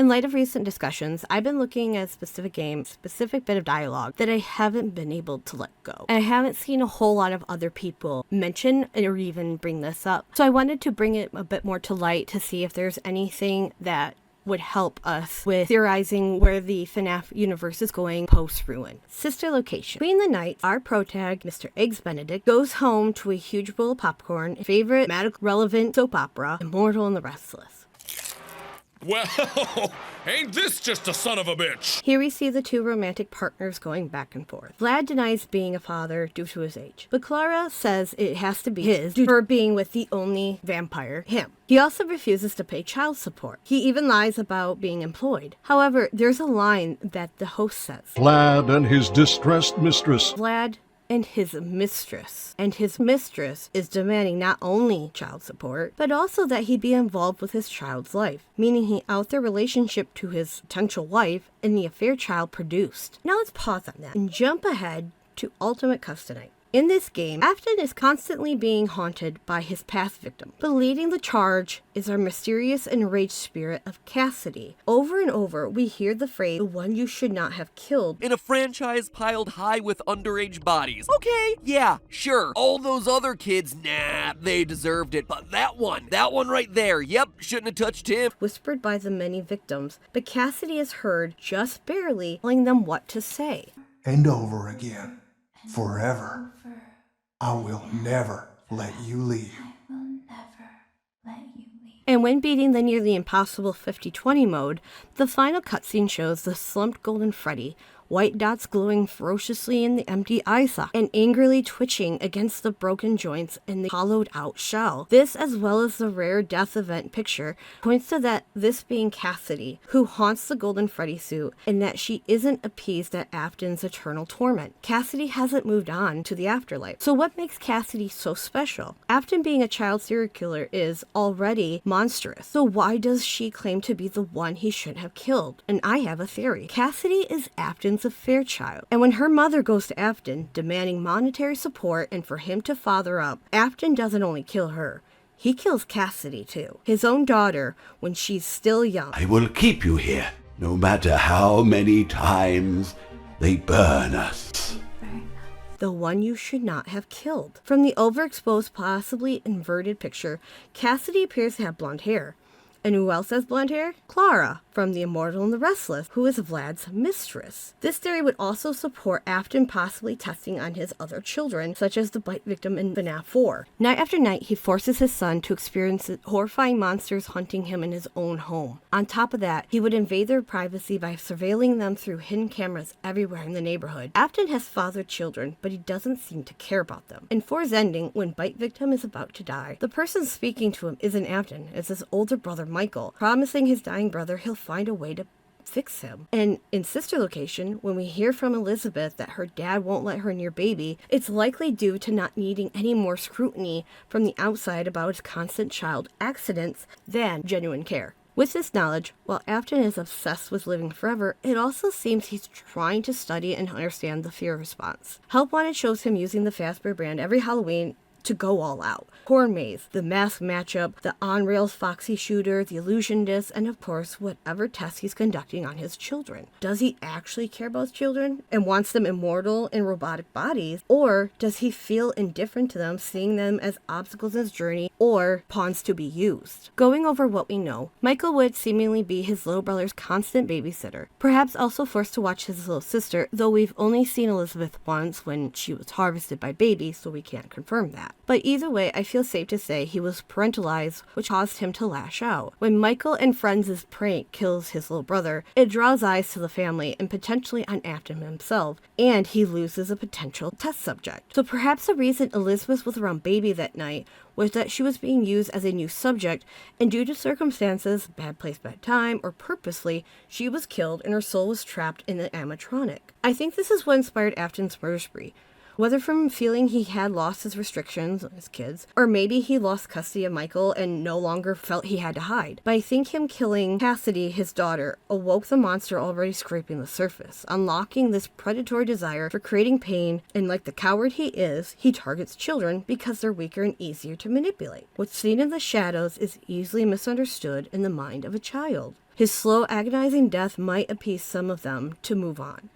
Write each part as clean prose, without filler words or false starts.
In light of recent discussions, I've been looking at a specific game, specific bit of dialogue that I haven't been able to let go. And I haven't seen a whole lot of other people mention or even bring this up. So I wanted to bring it a bit more to light to see if there's anything that would help us with theorizing where the FNAF universe is going post-ruin. Sister location. Between the nights, our protag, Mr. Eggs Benedict, goes home to a huge bowl of popcorn, favorite magic relevant soap opera, Immortal and the Restless. Well, ain't this just a son of a bitch? Here we see the two romantic partners going back and forth. Vlad denies being a father due to his age, but Clara says it has to be his due to her being with the only vampire, him. He also refuses to pay child support. He even lies about being employed. However, there's a line that the host says. Vlad and his distressed mistress. Vlad and his mistress. And his mistress is demanding not only child support, but also that he be involved with his child's life, meaning he out their relationship to his potential wife and the affair child produced. Now let's pause on that and jump ahead to Ultimate Custody. In this game, Afton is constantly being haunted by his past victim, but leading the charge is our mysterious enraged spirit of Cassidy. Over and over, we hear the phrase, "the one you should not have killed." In a franchise piled high with underage bodies. Okay, yeah, sure. All those other kids, nah, they deserved it. But that one right there, yep, shouldn't have touched him. Whispered by the many victims, but Cassidy is heard just barely telling them what to say. And over again, forever. I will never let you leave. And when beating the nearly impossible 50-20 mode, the final cutscene shows the slumped Golden Freddy, white dots glowing ferociously in the empty eye socket, and angrily twitching against the broken joints in the hollowed-out shell. This, as well as the rare death event picture, points to that this being Cassidy, who haunts the Golden Freddy suit, and that she isn't appeased at Afton's eternal torment. Cassidy hasn't moved on to the afterlife. So what makes Cassidy so special? Afton being a child serial killer is already monstrous. So why does she claim to be the one he shouldn't have killed? And I have a theory. Cassidy is Afton's affair child. And when her mother goes to Afton, demanding monetary support and for him to father up, Afton doesn't only kill her, he kills Cassidy too, his own daughter, when she's still young. I will keep you here, no matter how many times they burn us. The one you should not have killed. From the overexposed, possibly inverted picture, Cassidy appears to have blonde hair. And who else has blonde hair? Clara, from The Immortal and the Restless, who is Vlad's mistress. This theory would also support Afton possibly testing on his other children, such as the bite victim in FNAF 4. Night after night, he forces his son to experience horrifying monsters hunting him in his own home. On top of that, he would invade their privacy by surveilling them through hidden cameras everywhere in the neighborhood. Afton has fathered children, but he doesn't seem to care about them. In 4's ending, when bite victim is about to die, the person speaking to him isn't Afton, it's his older brother Michael, promising his dying brother he'll find a way to fix him. And in Sister Location, when we hear from Elizabeth that her dad won't let her near baby, it's likely due to not needing any more scrutiny from the outside about his constant child accidents than genuine care. With this knowledge, while Afton is obsessed with living forever, it also seems he's trying to study and understand the fear response. Help Wanted shows him using the Fazbear brand every Halloween to go all out. Corn Maze, the mask matchup, the on-rails Foxy shooter, the illusion disc, and of course, whatever tests he's conducting on his children. Does he actually care about his children and wants them immortal in robotic bodies? Or does he feel indifferent to them, seeing them as obstacles in his journey or pawns to be used? Going over what we know, Michael would seemingly be his little brother's constant babysitter, perhaps also forced to watch his little sister, though we've only seen Elizabeth once when she was harvested by babies, so we can't confirm that. But either way, I feel safe to say he was parentalized, which caused him to lash out. When Michael and friends' prank kills his little brother, it draws eyes to the family and potentially on Afton himself, and he loses a potential test subject. So perhaps the reason Elizabeth was around baby that night was that she was being used as a new subject, and due to circumstances, bad place, bad time, or purposely, she was killed and her soul was trapped in the animatronic. I think this is what inspired Afton's murder spree. Whether from feeling he had lost his restrictions on his kids, or maybe he lost custody of Michael and no longer felt he had to hide. But I think him killing Cassidy, his daughter, awoke the monster already scraping the surface, unlocking this predatory desire for creating pain, and like the coward he is, he targets children because they're weaker and easier to manipulate. What's seen in the shadows is easily misunderstood in the mind of a child. His slow, agonizing death might appease some of them to move on.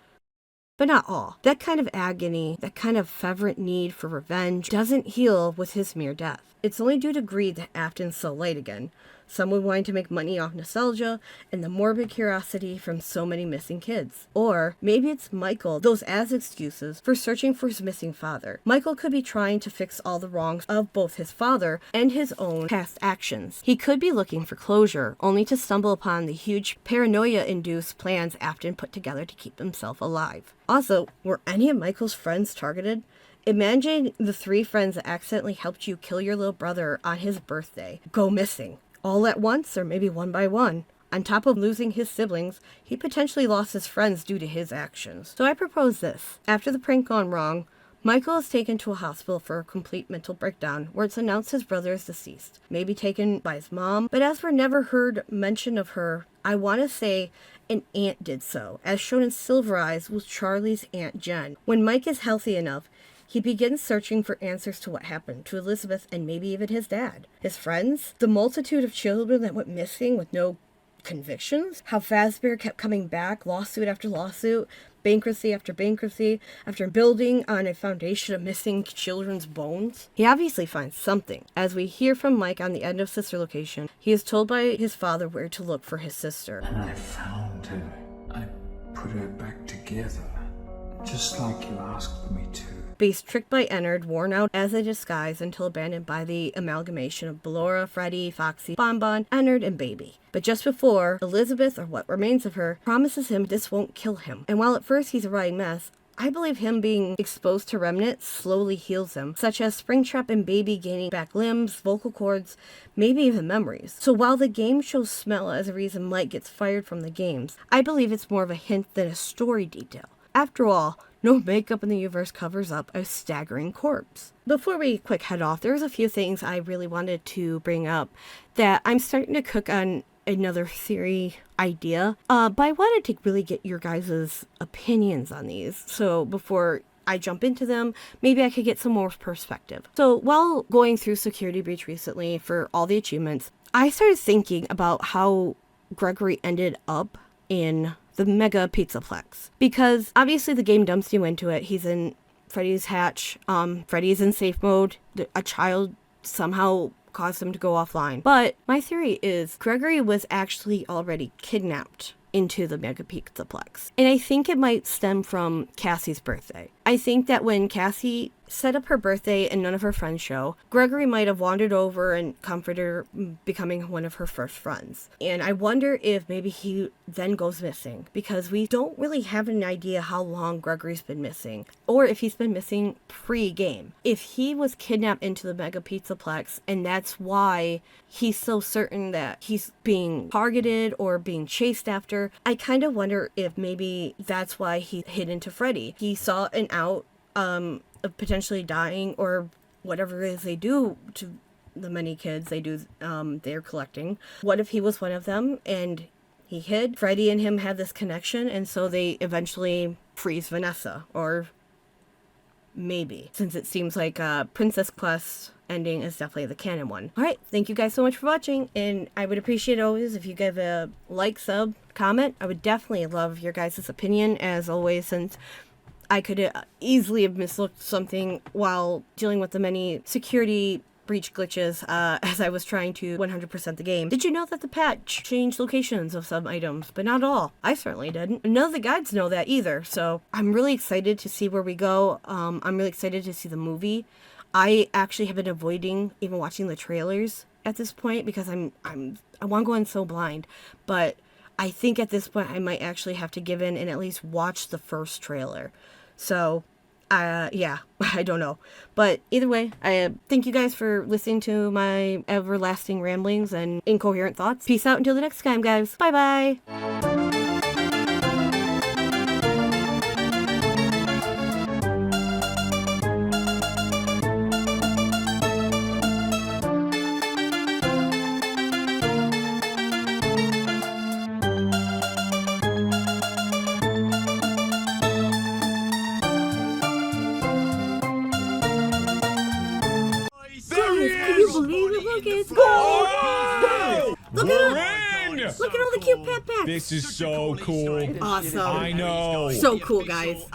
But not all. That kind of agony, that kind of fervent need for revenge, doesn't heal with his mere death. It's only due to greed that Afton's so light again. Someone wanting to make money off nostalgia and the morbid curiosity from so many missing kids. Or maybe it's Michael, those as excuses for searching for his missing father. Michael could be trying to fix all the wrongs of both his father and his own past actions. He could be looking for closure, only to stumble upon the huge paranoia-induced plans Afton put together to keep himself alive. Also, were any of Michael's friends targeted? Imagine the 3 friends that accidentally helped you kill your little brother on his birthday go missing. All at once, or maybe one by one. On top of losing his siblings, he potentially lost his friends due to his actions. So I propose this. After the prank gone wrong, Michael is taken to a hospital for a complete mental breakdown, where it's announced his brother is deceased. Maybe taken by his mom, but as we're never heard mention of her, I want to say an aunt did so, as shown in Silver Eyes with Charlie's Aunt Jen. When Mike is healthy enough, he begins searching for answers to what happened to Elizabeth and maybe even his dad. His friends? The multitude of children that went missing with no convictions? How Fazbear kept coming back, lawsuit after lawsuit, bankruptcy after bankruptcy, after building on a foundation of missing children's bones? He obviously finds something. As we hear from Mike on the end of Sister Location, he is told by his father where to look for his sister. And I found her. I put her back together, just like you asked me to. But he's tricked by Ennard, worn out as a disguise until abandoned by the amalgamation of Ballora, Freddy, Foxy, Bonbon, Ennard, and Baby. But just before, Elizabeth, or what remains of her, promises him this won't kill him. And while at first he's a rotting mess, I believe him being exposed to remnants slowly heals him, such as Springtrap and Baby gaining back limbs, vocal cords, maybe even memories. So while the game shows smell as a reason Mike gets fired from the games, I believe it's more of a hint than a story detail. After all, no makeup in the universe covers up a staggering corpse. Before we quick head off, there's a few things I really wanted to bring up that I'm starting to cook on another theory idea. But I wanted to really get your guys' opinions on these. So before I jump into them, maybe I could get some more perspective. So while going through Security Breach recently for all the achievements, I started thinking about how Gregory ended up in the Mega Pizzaplex, because obviously the game dumps you into it. He's in Freddy's hatch. Freddy's in safe mode. A child somehow caused him to go offline. But my theory is Gregory was actually already kidnapped into the Mega Pizzaplex. And I think it might stem from Cassie's birthday. I think that when Cassie set up her birthday and none of her friends show, Gregory might have wandered over and comforted her, becoming one of her first friends. And I wonder if maybe he then goes missing, because we don't really have an idea how long Gregory's been missing, or if he's been missing pre-game. If he was kidnapped into the Mega Pizzaplex, and that's why he's so certain that he's being targeted or being chased after, I kind of wonder if maybe that's why he hid into Freddy. He saw an out of potentially dying, or whatever it is they do to the many kids they're collecting. What if he was one of them and he hid? Freddy and him had this connection, and so they eventually freeze Vanessa. Or maybe, since it seems like Princess Quest ending is definitely the canon one. Alright, thank you guys so much for watching, and I would appreciate always if you give a like, sub, comment. I would definitely love your guys' opinion, as always, since I could easily have mislooked something while dealing with the many security breach glitches as I was trying to 100% the game. Did you know that the patch changed locations of some items, but not all? I certainly didn't. None of the guides know that either, so I'm really excited to see where we go. I'm really excited to see the movie. I actually have been avoiding even watching the trailers at this point because I want to go in so blind, but I think at this point I might actually have to give in and at least watch the first trailer. So, yeah, I don't know. But either way, I thank you guys for listening to my everlasting ramblings and incoherent thoughts. Peace out until the next time, guys. Bye-bye. Can you believe it? Look, it's gold! Look at all the cute Pat Pat. This is so cool. Awesome. I know. So cool, guys.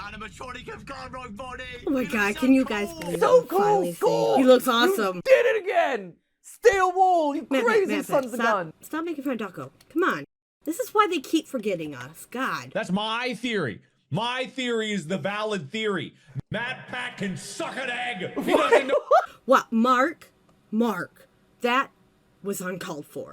Oh my god, can you guys believe so cool? He looks awesome. Did it again! Steel wool, you crazy sons of guns! Stop making fun of Ducko. Come on. This is why they keep forgetting us. God. That's my theory. My theory is the valid theory. Matt Pat can suck an egg. He doesn't know. What? Mark? That was uncalled for.